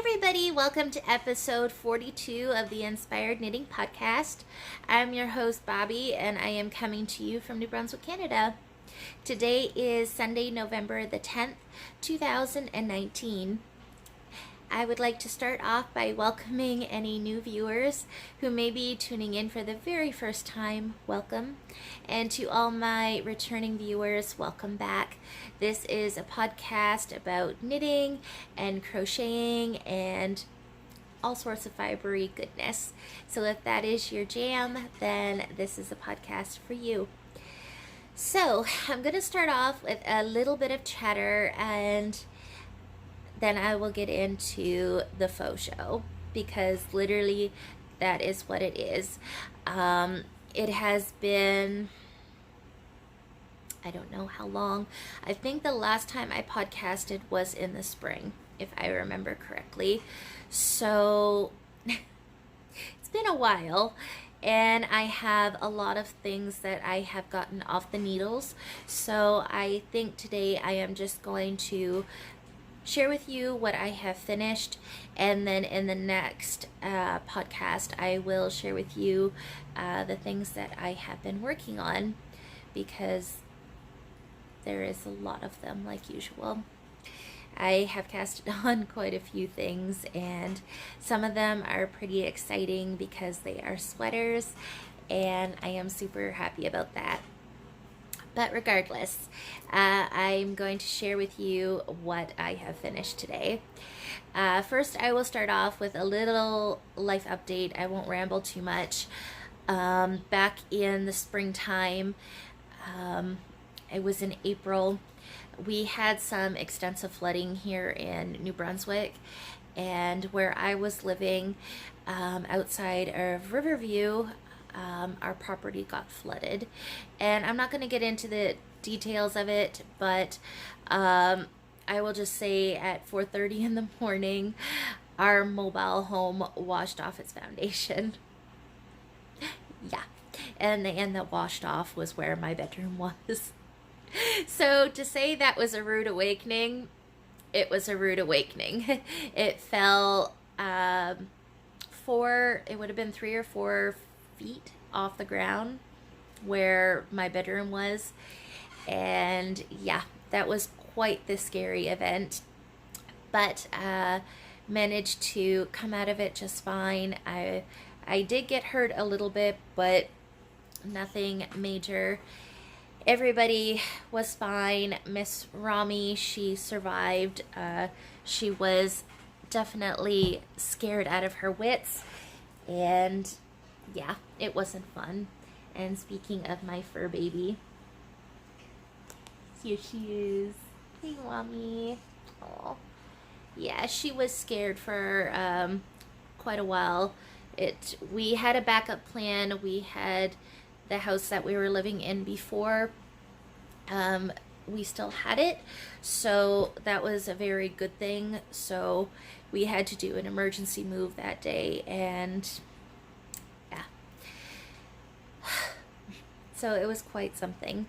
everybody, welcome to episode 42 of the Inspired Knitting Podcast. I'm your host Bobby and I am coming to you from New Brunswick, Canada. Today is Sunday, November the 10th, 2019. I would like to start off by welcoming any new viewers who may be tuning in for the very first time. Welcome. And to all my returning viewers, welcome back. This is a podcast about knitting and crocheting and all sorts of fibery goodness. So if that is your jam, then this is a podcast for you. So I'm going to start off with a little bit of chatter and then I will get into the faux show, because literally that is what it is. It has been, I don't know how long. I think the last time I podcasted was in the spring, if I remember correctly. So it's been a while, and I have a lot of things that I have gotten off the needles. So I think today I am just going to share with you what I have finished, and then in the next podcast I will share with you the things that I have been working on, because there is a lot of them like usual. I have casted on quite a few things, and some of them are pretty exciting because they are sweaters, and I am super happy about that. But regardless, I'm going to share with you what I have finished today. First, I will start off with a little life update. I won't ramble too much. Back in the springtime, it was in April, we had some extensive flooding here in New Brunswick, and where I was living outside of Riverview, our property got flooded, and I'm not going to get into the details of it, but I will just say at 4:30 in the morning, our mobile home washed off its foundation. Yeah, and the end that washed off was where my bedroom was. So to say that was a rude awakening, it was a rude awakening. It fell it would have been 3 or 4 feet off the ground where my bedroom was, and yeah, that was quite the scary event, but managed to come out of it just fine. I did get hurt a little bit, but nothing major. Everybody was fine. Miss Rami, she survived. She was definitely scared out of her wits, and yeah, it wasn't fun. And speaking of my fur baby, here she is. Hey, Mommy. Oh, yeah, she was scared for quite a while. We had a backup plan. We had the house that we were living in before. We still had it, so that was a very good thing. So we had to do an emergency move that day, and so it was quite something.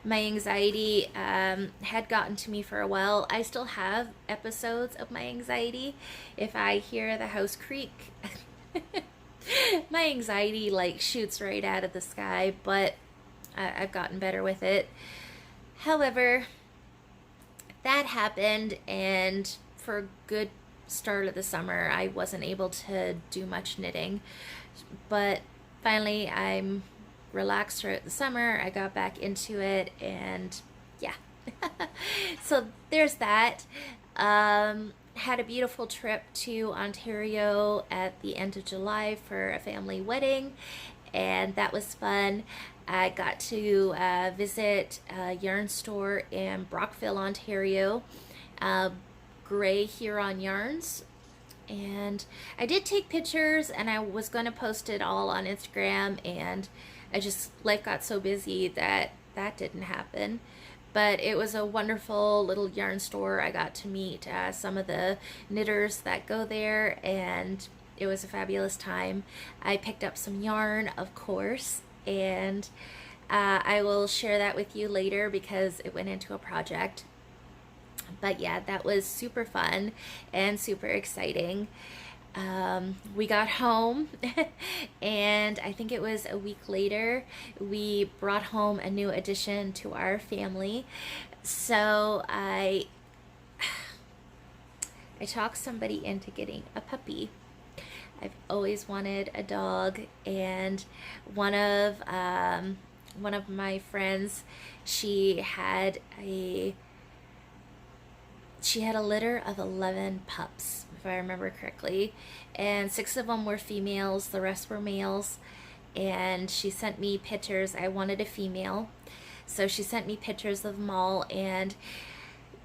My anxiety had gotten to me for a while. I still have episodes of my anxiety. If I hear the house creak, my anxiety like shoots right out of the sky, but I've gotten better with it. However, that happened, and for a good start of the summer, I wasn't able to do much knitting. But finally, I'm relaxed throughout the summer. I got back into it, and yeah. So there's that. Had a beautiful trip to Ontario at the end of July for a family wedding, and that was fun. I got to visit a yarn store in Brockville, Ontario, Gray Huron Yarns, and I did take pictures, and I was going to post it all on Instagram, and life got so busy that didn't happen. But it was a wonderful little yarn store. I got to meet some of the knitters that go there, and it was a fabulous time. I picked up some yarn, of course, and I will share that with you later because it went into a project. But yeah, that was super fun and super exciting. We got home and I think it was a week later, we brought home a new addition to our family. So I talked somebody into getting a puppy. I've always wanted a dog, and one of my friends, she had a litter of 11 pups, if I remember correctly, and 6 of them were females, the rest were males. And she sent me pictures. I wanted a female, so she sent me pictures of them all. And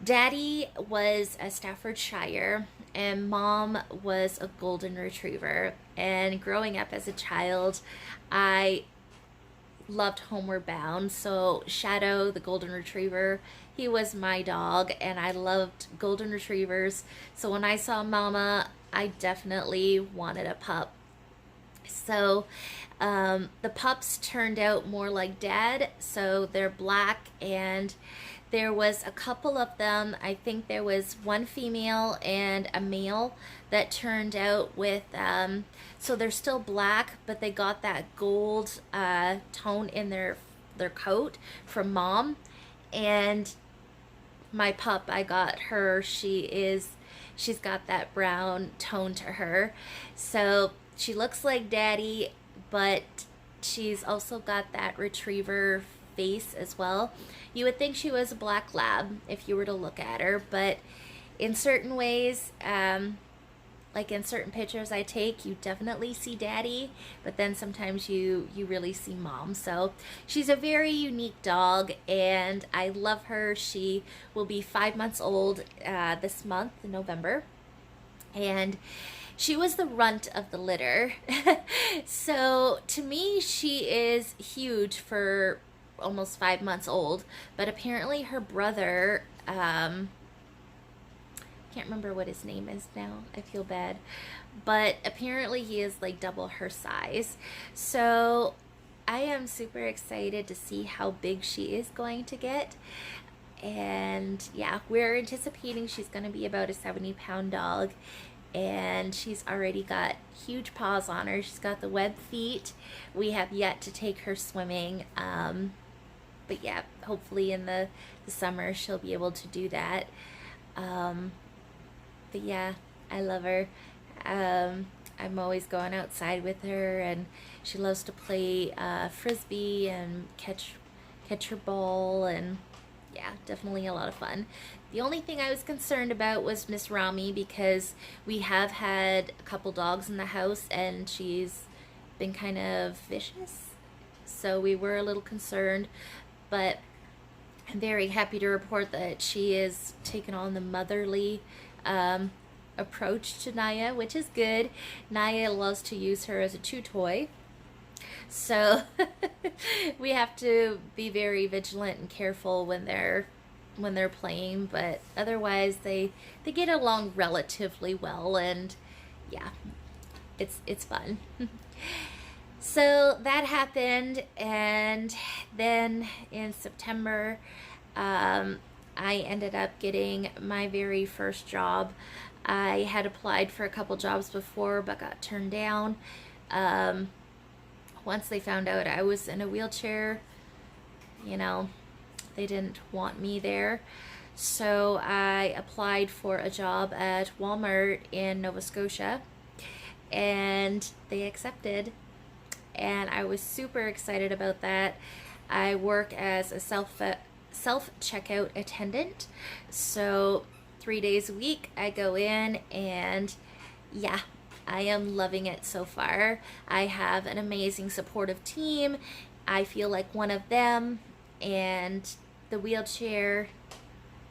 Daddy was a Staffordshire and Mom was a golden retriever. And growing up as a child, I loved Homeward Bound. So Shadow, the golden retriever, he was my dog, and I loved golden retrievers. So when I saw Mama, I definitely wanted a pup. So the pups turned out more like Dad. So they're black, and there was a couple of them. I think there was one female and a male that turned out with, so they're still black, but they got that gold tone in their coat from Mom. And my pup, I got her, she's got that brown tone to her. So she looks like Daddy, but she's also got that retriever face as well. You would think she was a black lab if you were to look at her, but in certain ways, like in certain pictures I take, you definitely see Daddy, but then sometimes you really see Mom. So she's a very unique dog, and I love her. She will be 5 months old this month in November, and she was the runt of the litter. So to me, she is huge for almost 5 months old, but apparently her brother, can't remember what his name is now. I feel bad, but apparently he is like double her size. So I am super excited to see how big she is going to get. And yeah, we're anticipating she's going to be about a 70-pound dog, and she's already got huge paws on her. She's got the web feet. We have yet to take her swimming, but yeah, hopefully in the summer she'll be able to do that. But yeah, I love her. I'm always going outside with her, and she loves to play frisbee and catch her ball, and yeah, definitely a lot of fun. The only thing I was concerned about was Miss Rami, because we have had a couple dogs in the house and she's been kind of vicious, so we were a little concerned. But I'm very happy to report that she is taking on the motherly approach to Naya, which is good. Naya loves to use her as a chew toy, so we have to be very vigilant and careful when they're playing, but otherwise they get along relatively well, and yeah, it's fun. So that happened, and then in September, I ended up getting my very first job. I had applied for a couple jobs before, but got turned down. Once they found out I was in a wheelchair, they didn't want me there. So I applied for a job at Walmart in Nova Scotia, and they accepted. And I was super excited about that. I work as a self-checkout attendant. So 3 days a week I go in, and yeah, I am loving it so far. I have an amazing supportive team. I feel like one of them, and the wheelchair,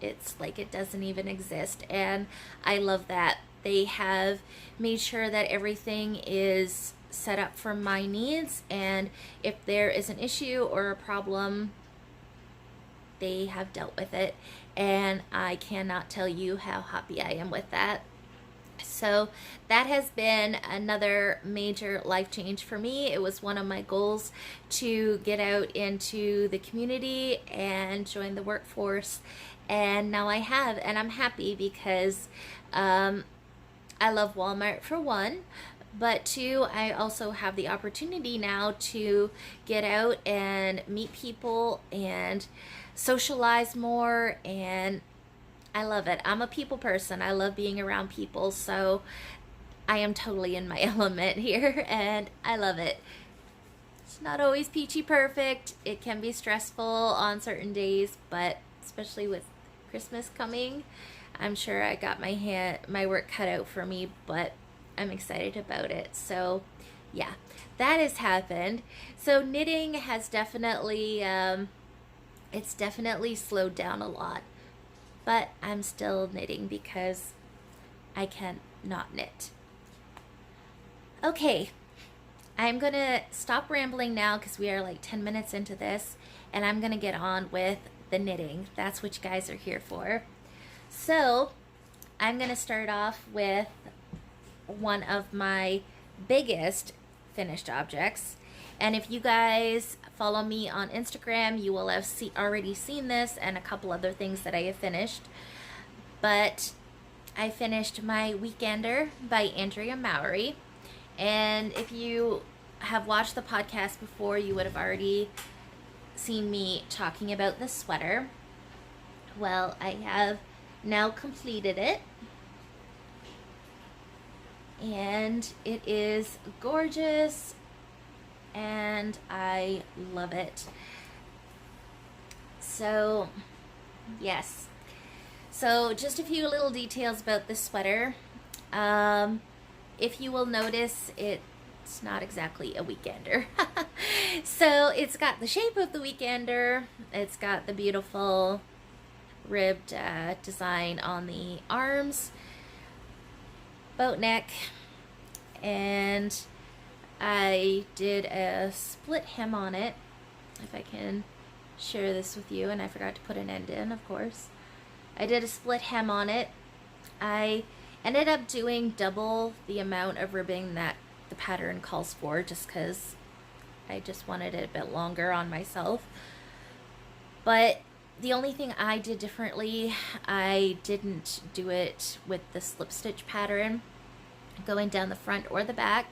it's like it doesn't even exist, and I love that. They have made sure that everything is set up for my needs, and if there is an issue or a problem, they have dealt with it, and I cannot tell you how happy I am with that. So that has been another major life change for me. It was one of my goals to get out into the community and join the workforce, And now I have, and I'm happy because I love Walmart for one, but two, I also have the opportunity now to get out and meet people and socialize more, and I love it. I'm a people person. I love being around people, so I am totally in my element here, and I love it. It's not always peachy perfect. It can be stressful on certain days, but especially with Christmas coming, I'm sure I got my work cut out for me, but I'm excited about it. So yeah, that has happened. So knitting has definitely it's definitely slowed down a lot, but I'm still knitting because I can't not knit. Okay, I'm gonna stop rambling now because we are like 10 minutes into this, and I'm gonna get on with the knitting. That's what you guys are here for. So I'm gonna start off with one of my biggest finished objects, and if you guys follow me on Instagram, you will have already seen this and a couple other things that I have finished. But I finished my Weekender by Andrea Mowry. And if you have watched the podcast before, you would have already seen me talking about this sweater. Well, I have now completed it. And it is gorgeous, and I love it. So, yes. So, just a few little details about this sweater. If you will notice, it's not exactly a Weekender. So it's got the shape of the Weekender. It's got the beautiful ribbed design on the arms, boat neck, and I did a split hem on it, if I can share this with you, and I forgot to put an end in, of course. I did a split hem on it. I ended up doing double the amount of ribbing that the pattern calls for, just because I just wanted it a bit longer on myself. But the only thing I did differently, I didn't do it with the slip stitch pattern going down the front or the back,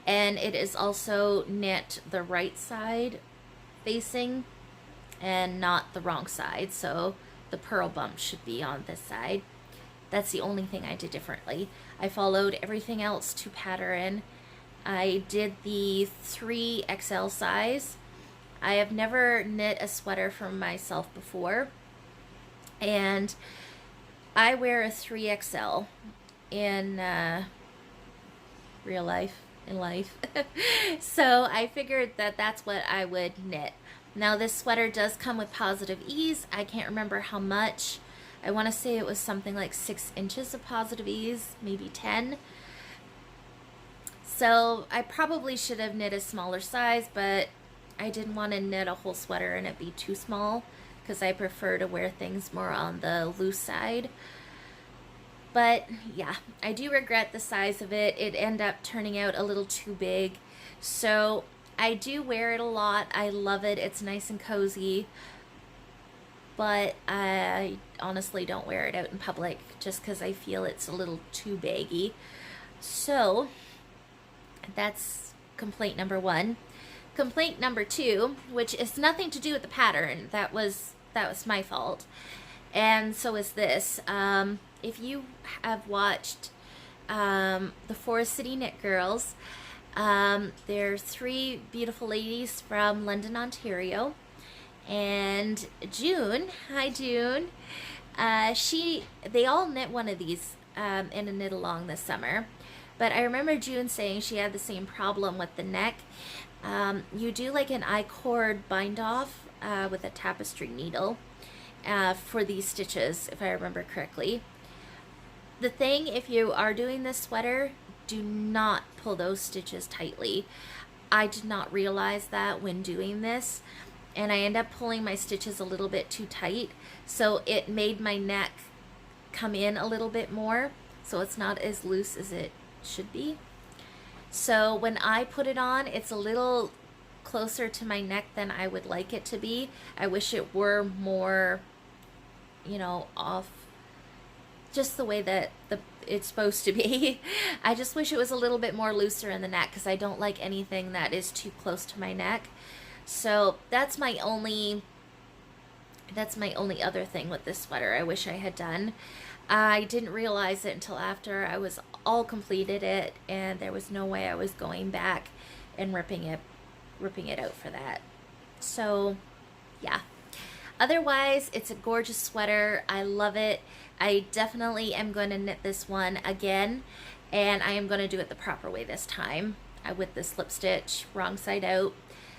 and it is also knit the right side facing and not the wrong side, so the purl bump should be on this side. That's the only thing I did differently. I followed everything else to pattern. I did the 3XL size. I have never knit a sweater for myself before, and I wear a 3XL in real life, in life. So I figured that that's what I would knit. Now this sweater does come with Positive Ease. I can't remember how much. I want to say it was something like 6 inches of Positive Ease, maybe 10. So I probably should have knit a smaller size, but I didn't want to knit a whole sweater and it be too small, because I prefer to wear things more on the loose side. But yeah, I do regret the size of it. It ended up turning out a little too big. So I do wear it a lot. I love it. It's nice and cozy. But I honestly don't wear it out in public just because I feel it's a little too baggy. So that's complaint number one. Complaint number two, which is nothing to do with the pattern, that was my fault, and so is this. If you have watched the Forest City Knit Girls, they're 3 beautiful ladies from London, Ontario. And June, hi June, they all knit one of these in a knit along this summer. But I remember June saying she had the same problem with the neck. You do like an I-cord bind off with a tapestry needle for these stitches, if I remember correctly. The thing, if you are doing this sweater, do not pull those stitches tightly. I did not realize that when doing this, and I end up pulling my stitches a little bit too tight, so it made my neck come in a little bit more, so it's not as loose as it should be. So when I put it on, it's a little closer to my neck than I would like it to be. I wish it were more, you know, off just the way that it's supposed to be. I just wish it was a little bit more looser in the neck because I don't like anything that is too close to my neck. So that's my only other thing with this sweater I wish I had done. I didn't realize it until after I was all completed it, and there was no way I was going back and ripping it out for that. So yeah, otherwise it's a gorgeous sweater. I love it. I definitely am going to knit this one again, and I am going to do it the proper way this time. With the slip stitch wrong side out.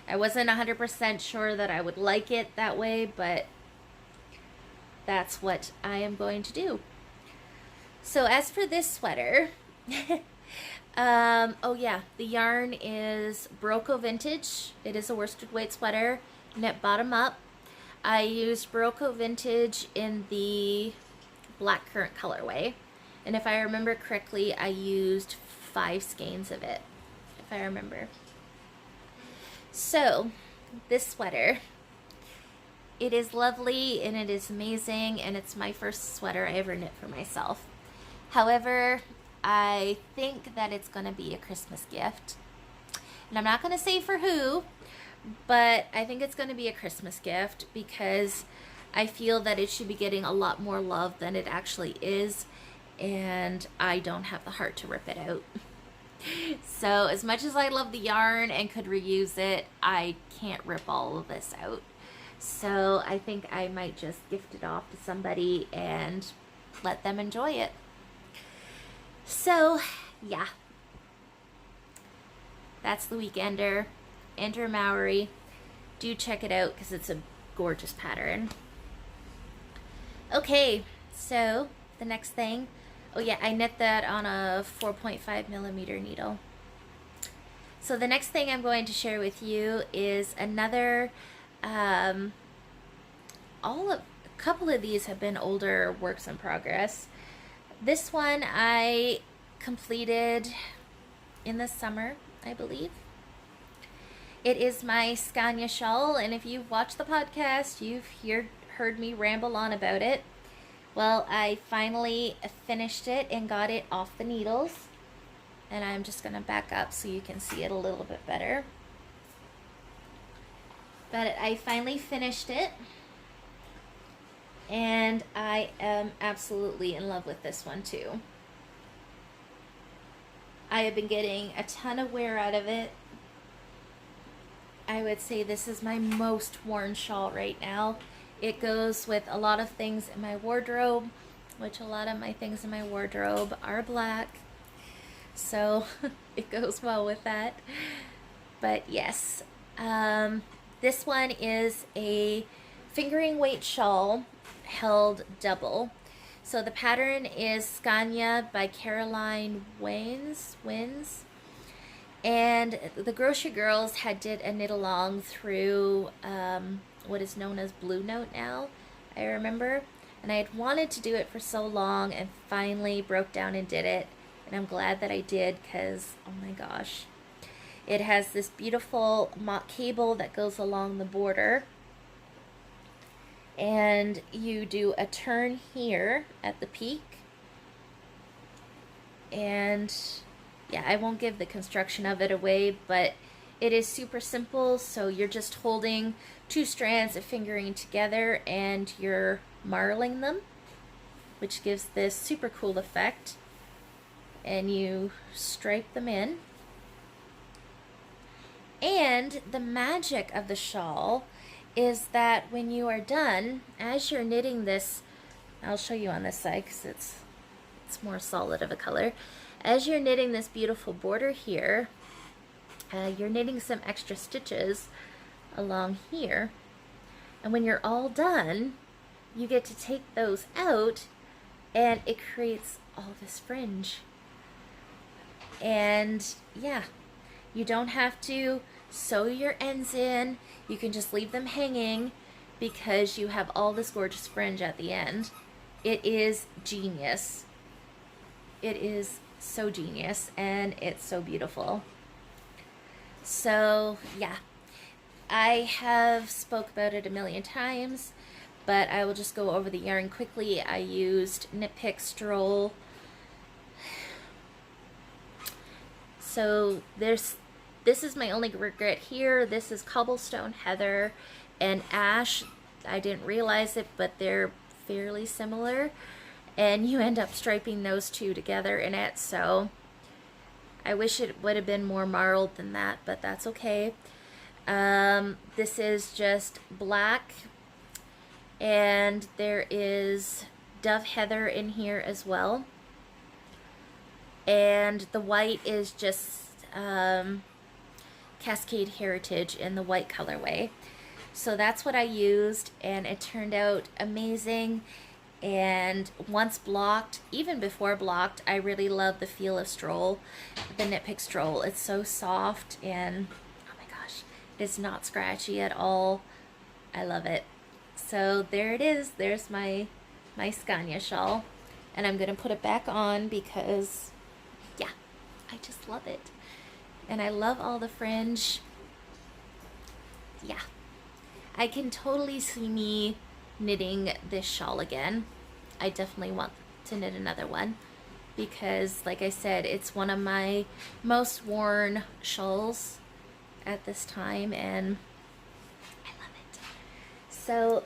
I wasn't 100% sure that I would like it that way, but that's what I am going to do. So as for this sweater, oh yeah, the yarn is Barocco Vintage. It is a worsted weight sweater, knit bottom up. I used Barocco Vintage in the black currant colorway, and if I remember correctly, I used 5 skeins of it, if I remember. So this sweater, it is lovely and it is amazing, and it's my first sweater I ever knit for myself. However, I think that it's going to be a Christmas gift. And I'm not going to say for who, but I think it's going to be a Christmas gift because I feel that it should be getting a lot more love than it actually is, and I don't have the heart to rip it out. So as much as I love the yarn and could reuse it, I can't rip all of this out. So I think I might just gift it off to somebody and let them enjoy it. So yeah, that's the Weekender, Andrew Mowry. Do check it out because it's a gorgeous pattern. Okay, so the next thing, oh yeah, I knit that on a 4.5 millimeter needle. So the next thing I'm going to share with you is another, a couple of these have been older works in progress. This one I completed in the summer, I believe. It is my Scania shawl, and if you've watched the podcast, you've heard me ramble on about it. Well, I finally finished it and got it off the needles, and I'm just going to back up so you can see it a little bit better. But I finally finished it, and I am absolutely in love with this one too. I have been getting a ton of wear out of it. I would say this is my most worn shawl right now. It goes with a lot of things in my wardrobe, which a lot of my things in my wardrobe are black. So it goes well with that. But yes, this one is a fingering weight shawl held double. So the pattern is Scania by Caroline Wins. And the Grocery Girls had did a knit along through what is known as Blue Note now, I remember. And I had wanted to do it for so long and finally broke down and did it. And I'm glad that I did because, oh my gosh. It has this beautiful mock cable that goes along the border. And you do a turn here at the peak. And yeah, I won't give the construction of it away, but it is super simple. So you're just holding 2 strands of fingering together and you're marling them, which gives this super cool effect. And you stripe them in. And the magic of the shawl is that when you are done, as you're knitting this, I'll show you on this side because it's more solid of a color. As you're knitting this beautiful border here, you're knitting some extra stitches along here. And when you're all done, you get to take those out and it creates all this fringe. And yeah, you don't have to sew your ends in. You can just leave them hanging because you have all this gorgeous fringe at the end. It is genius. It is so genius and it's so beautiful. So yeah, I have spoke about it a million times, but I will just go over the yarn quickly. I used Knit Pick Stroll. So this is my only regret here. This is Cobblestone Heather and Ash. I didn't realize it, but they're fairly similar, and you end up striping those two together in it, so I wish it would have been more marled than that, but that's okay. This is just black, and there is Dove Heather in here as well, and the white is just Cascade Heritage in the white colorway. So that's what I used, and it turned out amazing. And once blocked, even before blocked, I really love the feel of Stroll, the Knit Pick Stroll. It's so soft, and oh my gosh, it's not scratchy at all. I love it. So there it is. There's my Scania shawl, and I'm gonna put it back on because yeah, I just love it, and I love all the fringe. Yeah, I can totally see me knitting this shawl again. I definitely want to knit another one because, like I said, it's one of my most worn shawls at this time, and I love it. So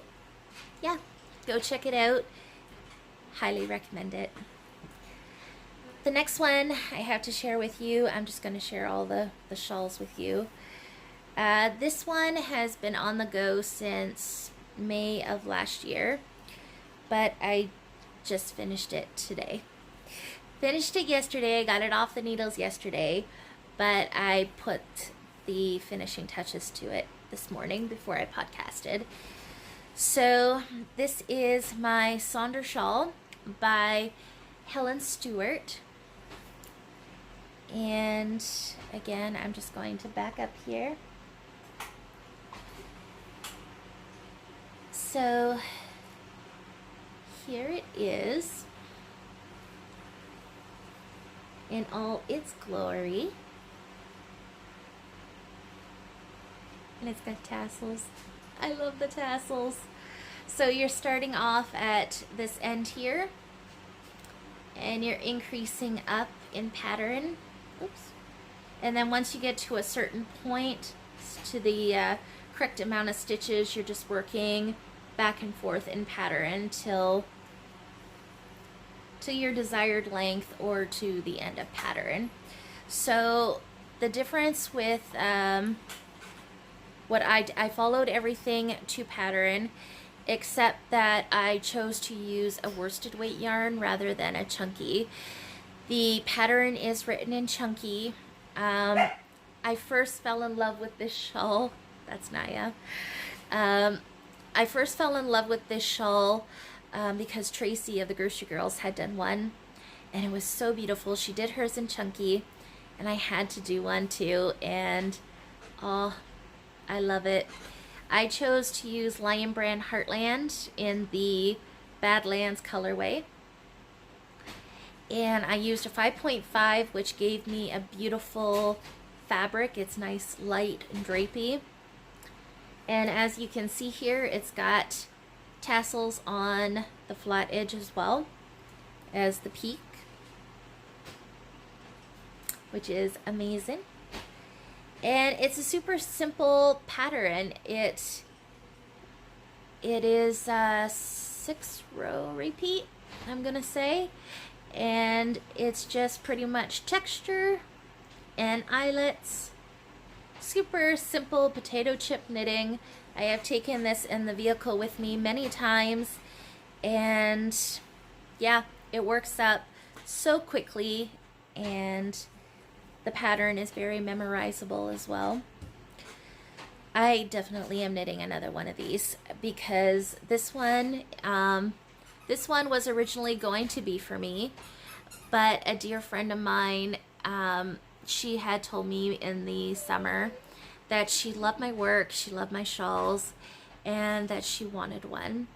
yeah, go check it out. Highly recommend it. The next one I have to share with you, I'm just going to share all the shawls with you. This one has been on the go since May of last year, but I just finished it today. Finished it yesterday. I got it off the needles yesterday, but I put the finishing touches to it this morning before I podcasted. So this is my Sonder shawl by Helen Stewart. And again, I'm just going to back up here. So here it is in all its glory. And it's got tassels. I love the tassels. So you're starting off at this end here, and you're increasing up in pattern. Oops. And then once you get to a certain point, to the correct amount of stitches, you're just working back and forth in pattern till to your desired length or to the end of pattern. So the difference with what I followed everything to pattern, except that I chose to use a worsted weight yarn rather than a chunky. The pattern is written in chunky. I first fell in love with this shawl. That's Naya. I first fell in love with this shawl because Tracy of the Grocery Girls had done one, and it was so beautiful. She did hers in chunky, and I had to do one too, and oh, I love it. I chose to use Lion Brand Heartland in the Badlands colorway, and I used a 5.5, which gave me a beautiful fabric. It's nice, light, and drapey. And as you can see here, it's got tassels on the flat edge as well as the peak, which is amazing. And it's a super simple pattern. It is a 6-row repeat, I'm gonna say, and it's just pretty much texture and eyelets. Super simple potato chip knitting. I have taken this in the vehicle with me many times, and yeah, it works up so quickly, and the pattern is very memorizable as well. I definitely am knitting another one of these because this one was originally going to be for me, but a dear friend of mine, she had told me in the summer that she loved my work, she loved my shawls, and that she wanted one.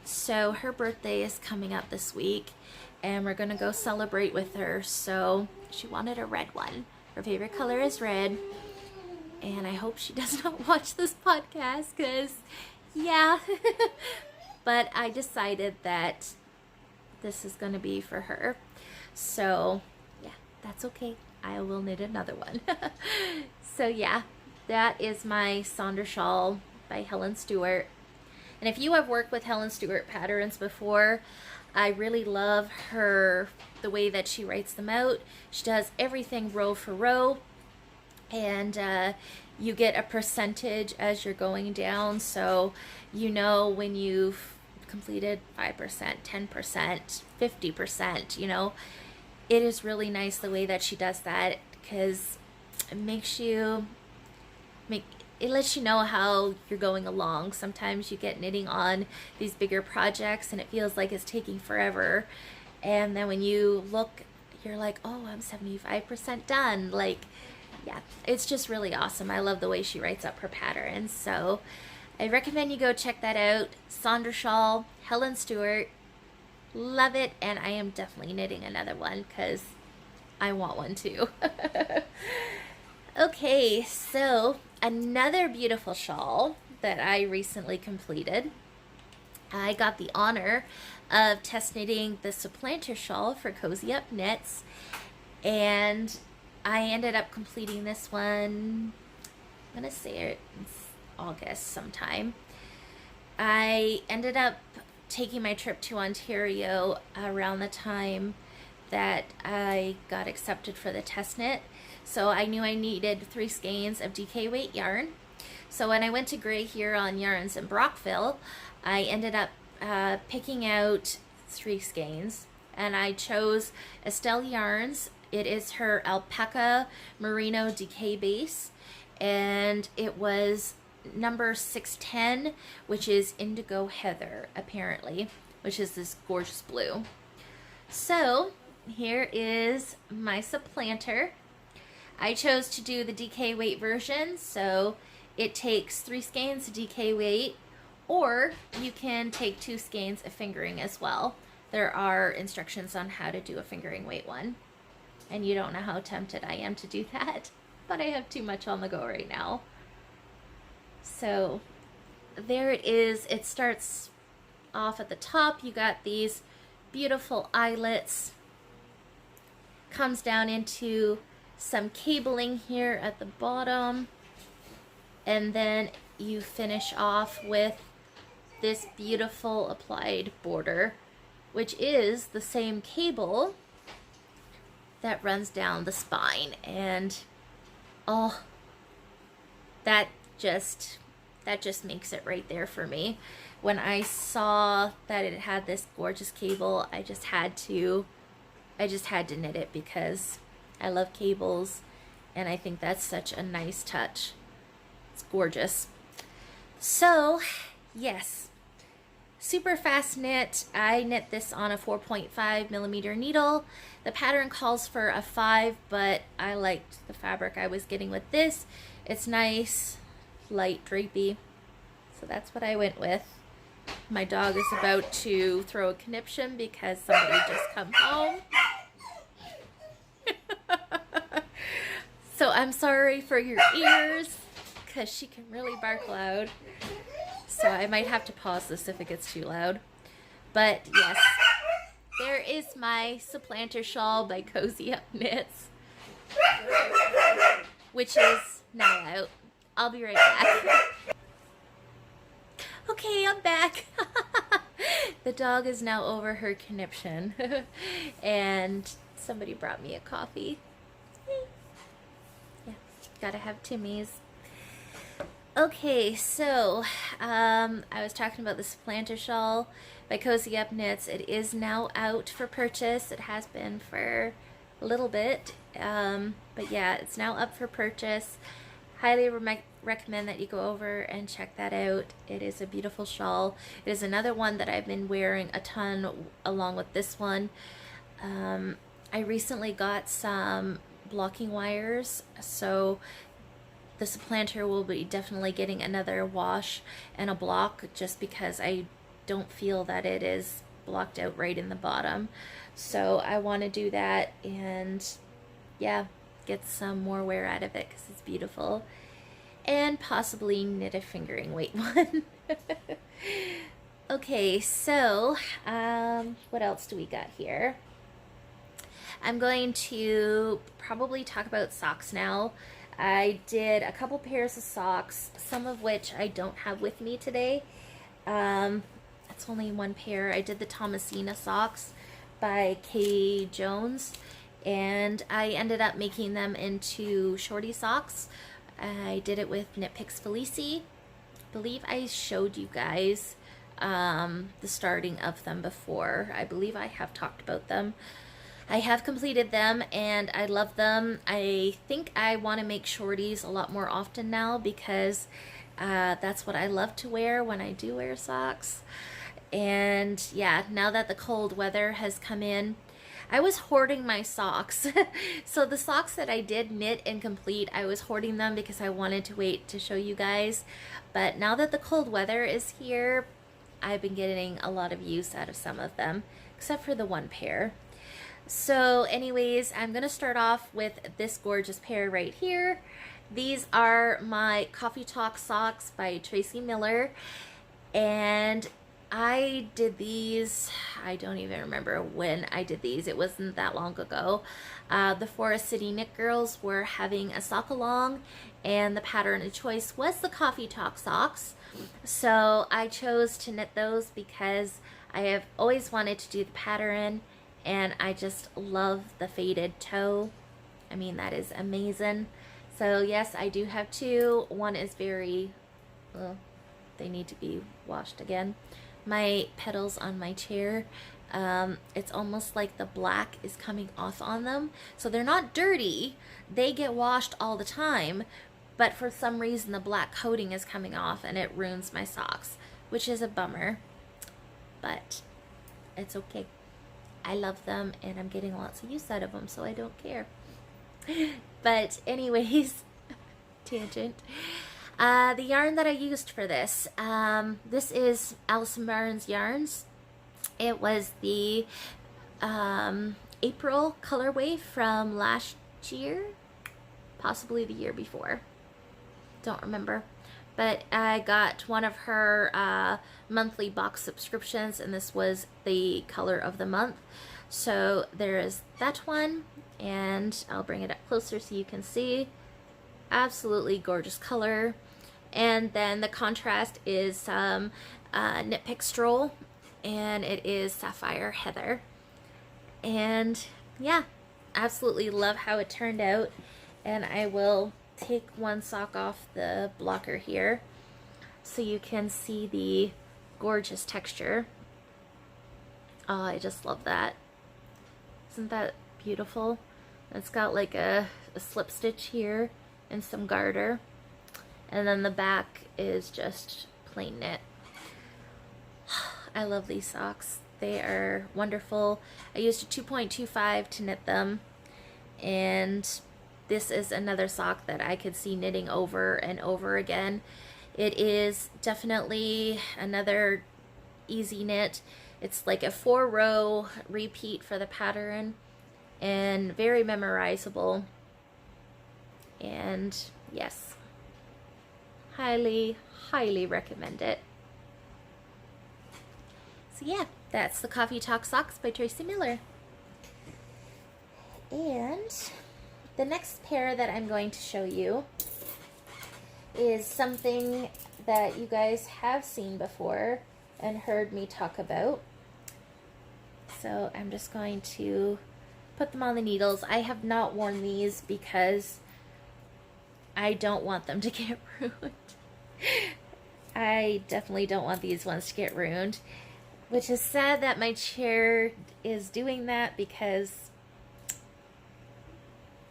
So her birthday is coming up this week, and we're gonna go celebrate with her. So she wanted a red one. Her favorite color is red, and I hope she does not watch this podcast, because yeah. but I decided that this is going to be for her. So yeah, that's okay. I will knit another one. So yeah, that is my Sonder shawl by Helen Stewart. And if you have worked with Helen Stewart patterns before, I really love the way that she writes them out. She does everything row for row, and you get a percentage as you're going down. So you know when you've completed 5%, 10%, 50%, you know. It is really nice the way that she does that, because it lets you know how you're going along. Sometimes you get knitting on these bigger projects and it feels like it's taking forever. And then when you look, you're like, oh, I'm 75% done. Like, yeah, it's just really awesome. I love the way she writes up her patterns. So I recommend you go check that out. Sonder shawl, Helen Stewart. Love it. And I am definitely knitting another one because I want one too. Okay, so another beautiful shawl that I recently completed. I got the honor of test knitting the supplanter shawl for Cozy Up Knits, and I ended up completing this one, I'm gonna say it's August sometime. I ended up taking my trip to Ontario around the time that I got accepted for the test knit. So I knew I needed 3 skeins of DK weight yarn. So when I went to Grey Huron Yarns in Brockville, I ended up picking out 3 skeins, and I chose Estelle Yarns. It is her Alpaca Merino DK base, and it was number 610, which is Indigo Heather, apparently, which is this gorgeous blue. So here is my supplanter. I chose to do the DK weight version, so it takes 3 skeins of DK weight, or you can take 2 skeins of fingering as well. There are instructions on how to do a fingering weight one, and you don't know how tempted I am to do that, but I have too much on the go right now. So there it is. It starts off at the top. You got these beautiful eyelets, comes down into some cabling here at the bottom, and then you finish off with this beautiful applied border, which is the same cable that runs down the spine. And oh, that just makes it right there for me. When I saw that it had this gorgeous cable, I just had to knit it because I love cables, and I think that's such a nice touch. It's gorgeous. So yes, super fast knit. I knit this on a 4.5 millimeter needle. The pattern calls for a 5, but I liked the fabric I was getting with this. It's nice, light, drapey, so that's what I went with. My dog is about to throw a conniption because somebody just come home. So I'm sorry for your ears, because she can really bark loud. So I might have to pause this if it gets too loud. But yes, there is my supplanter shawl by Cozy Up Knits, which is now out. I'll be right back. Okay, I'm back. The dog is now over her conniption. And somebody brought me a coffee. Yeah, gotta have Timmy's. Okay, so I was talking about the supplanter shawl by Cozy Up Knits. It is now out for purchase. It has been for a little bit, but yeah, it's now up for purchase. Highly recommend that you go over and check that out. It is a beautiful shawl. It is another one that I've been wearing a ton along with this one. I recently got some blocking wires, so the supplanter will be definitely getting another wash and a block, just because I don't feel that it is blocked out right in the bottom. So I want to do that and yeah, get some more wear out of it because it's beautiful, and possibly knit a fingering weight one. Okay, so what else do we got here? I'm going to probably talk about socks now. I did a couple pairs of socks, some of which I don't have with me today. It's only one pair. I did the Thomasina socks by Kay Jones, and I ended up making them into shorty socks. I did it with Knit Picks Felici. I believe I showed you guys the starting of them before. I believe I have talked about them. I have completed them and I love them. I think I want to make shorties a lot more often now because that's what I love to wear when I do wear socks. And yeah, now that the cold weather has come in, I was hoarding my socks. So the socks that I did knit and complete, I was hoarding them because I wanted to wait to show you guys. But now that the cold weather is here, I've been getting a lot of use out of some of them, except for the one pair. So anyways, I'm going to start off with this gorgeous pair right here. These are my Coffee Talk socks by Tracy Miller. And I did these, I don't even remember when I did these. It wasn't that long ago. The Forest City Knit Girls were having a sock along, and the pattern of choice was the Coffee Talk socks. So I chose to knit those because I have always wanted to do the pattern, and I just love the faded toe. I mean, that is amazing. So yes, I do have two. One is very, well, they need to be washed again. My petals on my chair, it's almost like the black is coming off on them. So they're not dirty. They get washed all the time, but for some reason the black coating is coming off and it ruins my socks, which is a bummer, but it's okay. I love them and I'm getting lots of use out of them, so I don't care. But anyways, tangent. The yarn that I used for this, this is Alison Barnes Yarns. It was the April colorway from last year, possibly the year before. Don't remember. But I got one of her monthly box subscriptions, and this was the color of the month. So there is that one, and I'll bring it up closer so you can see. Absolutely gorgeous color. And then the contrast is Knit Pick Stroll, and it is Sapphire Heather. And yeah, absolutely love how it turned out. And I will take one sock off the blocker here so you can see the gorgeous texture. Oh, I just love that. Isn't that beautiful? It's got like a slip stitch here and some garter, and then the back is just plain knit. I love these socks. They are wonderful. I used a 2.25 to knit them, and this is another sock that I could see knitting over and over again. It is definitely another easy knit. It's like a 4-row repeat for the pattern and very memorizable. And yes, highly, highly recommend it. So yeah, that's the Coffee Talk socks by Tracy Miller. And the next pair that I'm going to show you is something that you guys have seen before and heard me talk about. So I'm just going to put them on the needles. I have not worn these because I don't want them to get ruined. I definitely don't want these ones to get ruined, which is sad that my chair is doing that because,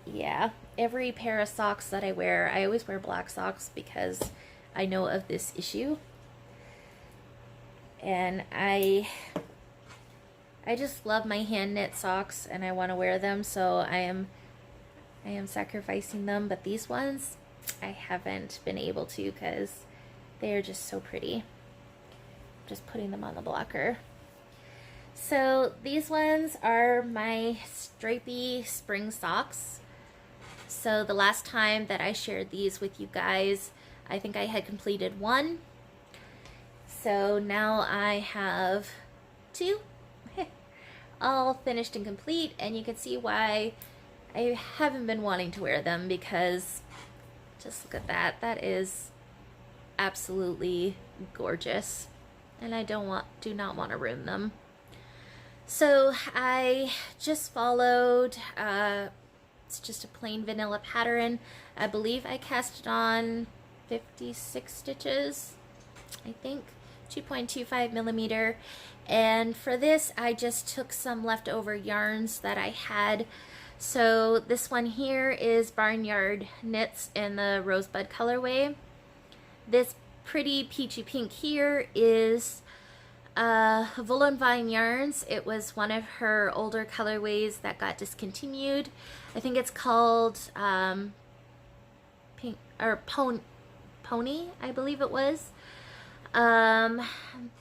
yeah, every pair of socks that I wear, I always wear black socks because I know of this issue. And I just love my hand knit socks and I want to wear them, so I am sacrificing them, but these ones I haven't been able to because they are just so pretty. Just putting them on the blocker. So these ones are my stripy spring socks. So the last time that I shared these with you guys, I think I had completed one. So now I have two all finished and complete, and you can see why I haven't been wanting to wear them, because just look at that. That is absolutely gorgeous, and I do not want to ruin them. So I just followed, it's just a plain vanilla pattern. I believe I cast it on 56 stitches, I think, 2.25 millimeter. And for this, I just took some leftover yarns that I had. So this one here is Barnyard Knits in the Rosebud colorway. This pretty peachy pink here is Wool and Vine Yarns. It was one of her older colorways that got discontinued. I think it's called Pink or Pony, I believe it was.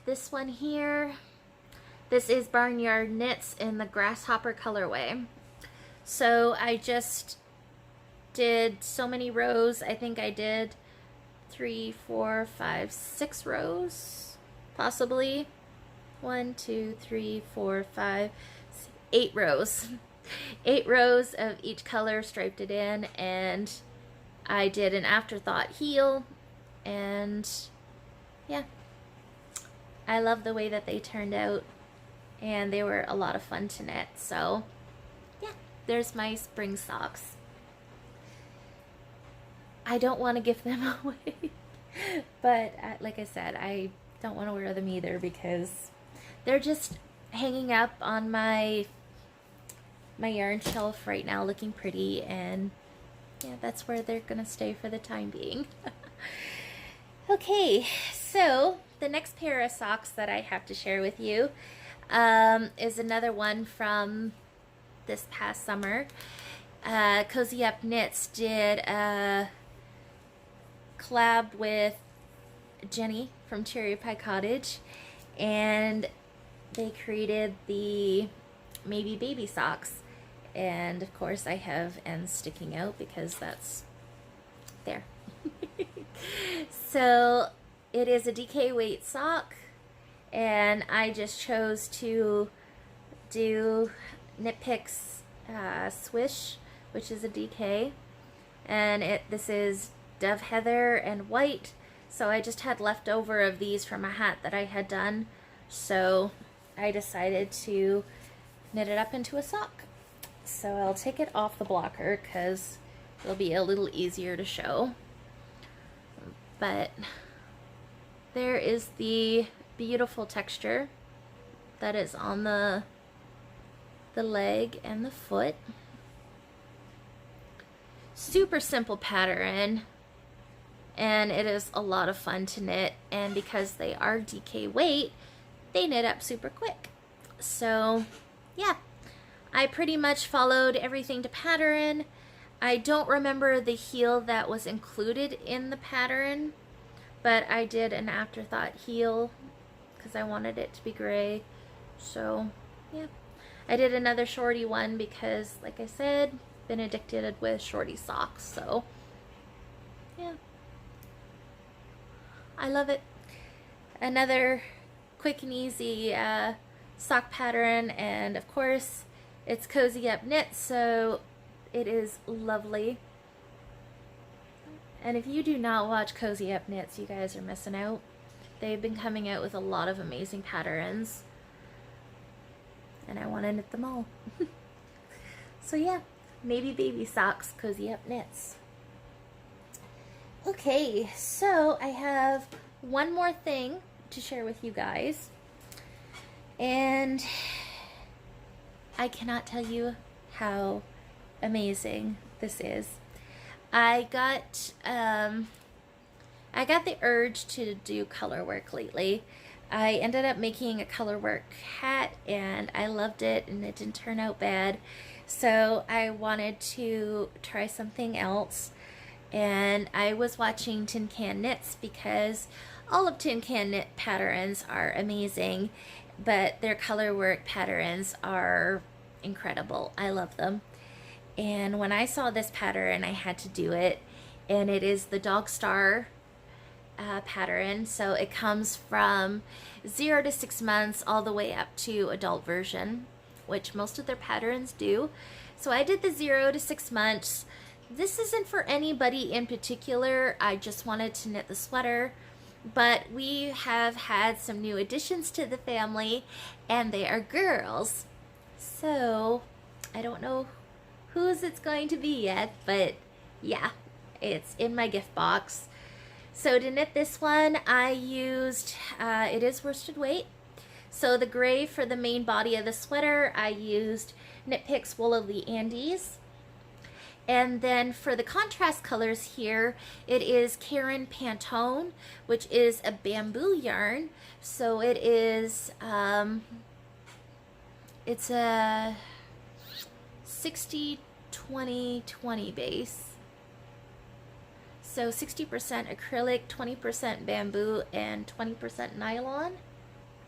This one here, this is Barnyard Knits in the Grasshopper colorway. So I just did so many rows. I think I did 3, 4, 5, 6 rows, possibly. 1, 2, 3, 4, 5, 8 rows. 8 rows of each color, striped it in, and I did an afterthought heel, and yeah, I love the way that they turned out, and they were a lot of fun to knit. So yeah, there's my spring socks. I don't want to give them away, but like I said, I don't want to wear them either, because they're just hanging up on my yarn shelf right now, looking pretty, and yeah, that's where they're gonna stay for the time being. Okay, so the next pair of socks that I have to share with you is another one from this past summer. Cozy Up Knits did a collab with Jenny from Cherry Pie Cottage, and they created the Maybe Baby socks. And of course I have ends sticking out because that's there. So it is a DK weight sock, and I just chose to do Knit Picks Swish, which is a DK, and this is Dove Heather and white. So I just had leftover of these from a hat that I had done, so I decided to knit it up into a sock. So I'll take it off the blocker because it'll be a little easier to show. But there is the beautiful texture that is on the leg and the foot. Super simple pattern, and it is a lot of fun to knit, and because they are DK weight, they knit up super quick. So yeah, I pretty much followed everything to pattern. I don't remember the heel that was included in the pattern, but I did an afterthought heel because I wanted it to be gray. So yeah, I did another shorty one because, like I said, been addicted with shorty socks. So yeah, I love it. Another quick and easy sock pattern, and of course it's Cozy Up Knit, so it is lovely. And if you do not watch Cozy Up Knits, you guys are missing out. They've been coming out with a lot of amazing patterns, and I want to knit them all. So yeah, Maybe Baby socks, Cozy Up Knits. Okay, so I have one more thing to share with you guys, and I cannot tell you how amazing this is. I got the urge to do color work lately. I ended up making a color work hat, and I loved it, and it didn't turn out bad. So I wanted to try something else, and I was watching Tin Can Knits because all of Tin Can Knit patterns are amazing, but their color work patterns are incredible. I love them. And when I saw this pattern, I had to do it, and it is the Dog Star pattern. So it comes from 0 to 6 months all the way up to adult version, which most of their patterns do. So I did the 0 to 6 months. This isn't for anybody in particular. I just wanted to knit the sweater. But we have had some new additions to the family, and they are girls. So I don't know whose it's going to be yet, but yeah, it's in my gift box. So to knit this one, I used, it is worsted weight. So the gray for the main body of the sweater, I used Knit Picks Wool of the Andes. And then for the contrast colors here, it is Karen Pantone, which is a bamboo yarn. So it is, it's a 60-20-20 base. So 60% acrylic, 20% bamboo, and 20% nylon,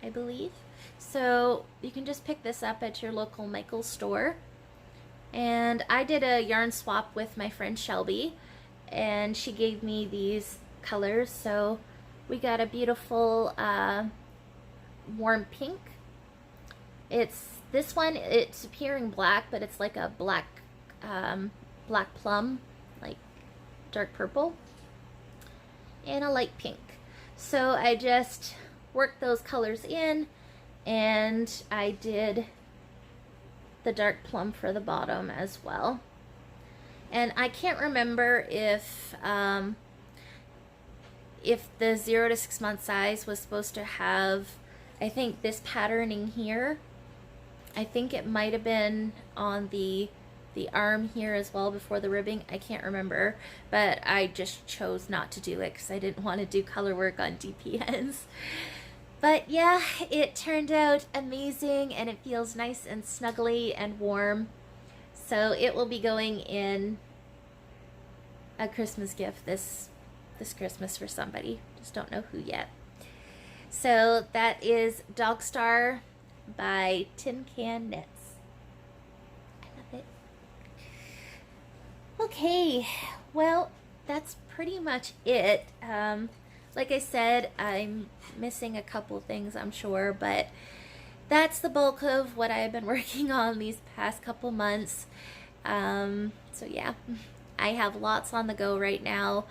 I believe. So you can just pick this up at your local Michael's store. And I did a yarn swap with my friend Shelby, and she gave me these colors. So we got a beautiful warm pink. It's this one, it's appearing black, but it's like a black black plum, like dark purple, and a light pink. So I just worked those colors in, and I did the dark plum for the bottom as well. And I can't remember if the 0 to 6 month size was supposed to have, I think, this patterning here. I think it might have been on the arm here as well before the ribbing. I can't remember, but I just chose not to do it because I didn't want to do color work on DPNs. But yeah, it turned out amazing, and it feels nice and snuggly and warm. So it will be going in a Christmas gift this Christmas for somebody. Just don't know who yet. So that is Dog Star by Tin Can Knits. I love it. Okay, well, that's pretty much it. Like I said, I'm missing a couple things, I'm sure, but that's the bulk of what I've been working on these past couple months. So yeah, I have lots on the go right now.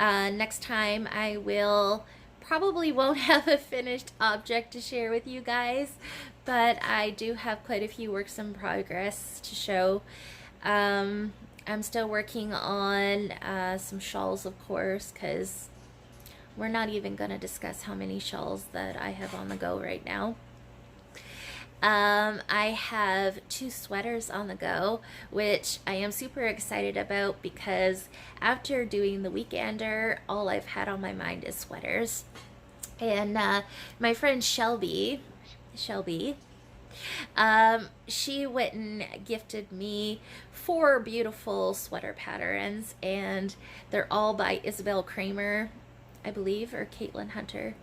Next time I probably won't have a finished object to share with you guys, but I do have quite a few works in progress to show. I'm still working on some shawls, of course, because we're not even going to discuss how many shawls that I have on the go right now. I have 2 sweaters on the go, which I am super excited about because after doing the Weekender, all I've had on my mind is sweaters. And my friend Shelby, she went and gifted me 4 beautiful sweater patterns, and they're all by Isabel Kramer, I believe, or Caitlin Hunter.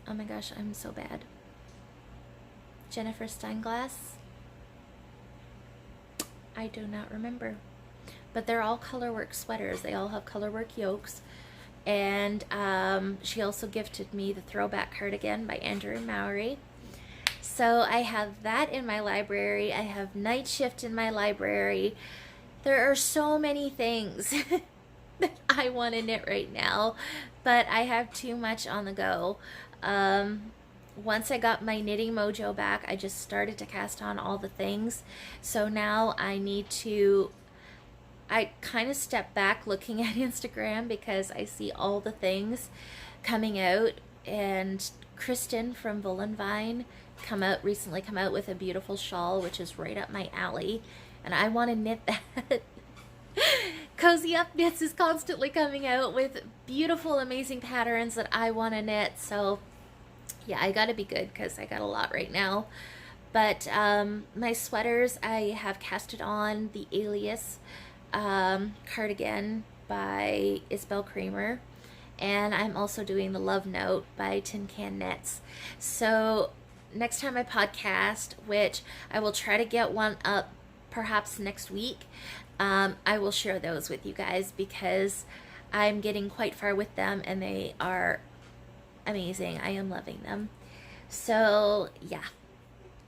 Oh my gosh, I'm so bad. Jennifer Steinglass? I do not remember. But they're all colorwork sweaters. They all have colorwork yokes. And she also gifted me the Throwback Cardigan by Andrew Mowry. So I have that in my library. I have Night Shift in my library. There are so many things that I want to knit right now, but I have too much on the go. Once I got my knitting mojo back, I just started to cast on all the things. So now I kind of step back looking at Instagram because I see all the things coming out, and Kristen from Vine recently come out with a beautiful shawl, which is right up my alley, and I want to knit that. Cozy Up Knits is constantly coming out with beautiful, amazing patterns that I want to knit. So yeah, I gotta be good because I got a lot right now. But my sweaters, I have casted on the Alias cardigan by Isabel Kramer, and I'm also doing the Love Note by Tin Can Knits. So next time I podcast, which I will try to get one up perhaps next week, I will share those with you guys because I'm getting quite far with them, and they are amazing. I am loving them. So, yeah,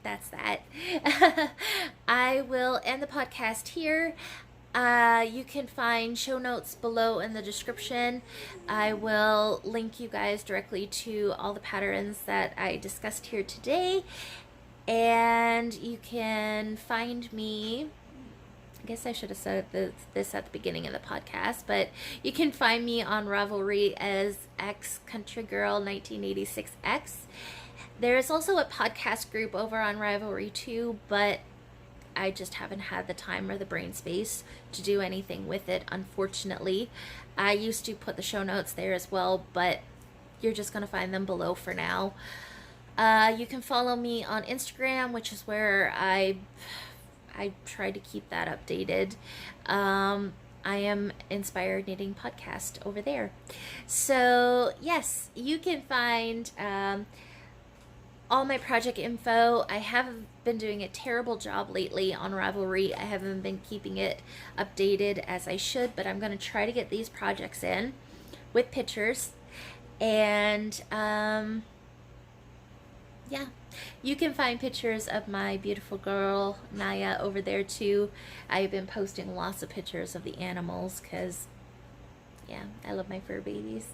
that's that. I will end the podcast here. You can find show notes below in the description. I will link you guys directly to all the patterns that I discussed here today. And you can find me, I guess I should have said this at the beginning of the podcast, but you can find me on Ravelry as X Country Girl 1986X. There is also a podcast group over on Ravelry too, but I just haven't had the time or the brain space to do anything with it, unfortunately. I used to put the show notes there as well, but you're just going to find them below for now. You can follow me on Instagram, which is where I try to keep that updated. I am Inspired Knitting Podcast over there. So yes, you can find all my project info. I haven't been doing a terrible job lately on Ravelry. I haven't been keeping it updated as I should, but I'm going to try to get these projects in with pictures. And yeah, you can find pictures of my beautiful girl Naya over there too. I've been posting lots of pictures of the animals because, yeah, I love my fur babies.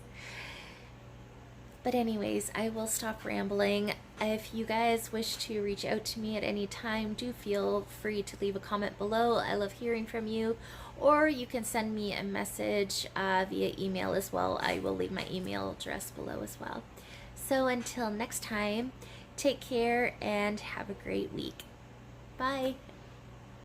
But anyways, I will stop rambling. If you guys wish to reach out to me at any time, do feel free to leave a comment below. I love hearing from you. Or you can send me a message via email as well. I will leave my email address below as well. So until next time, take care and have a great week. Bye.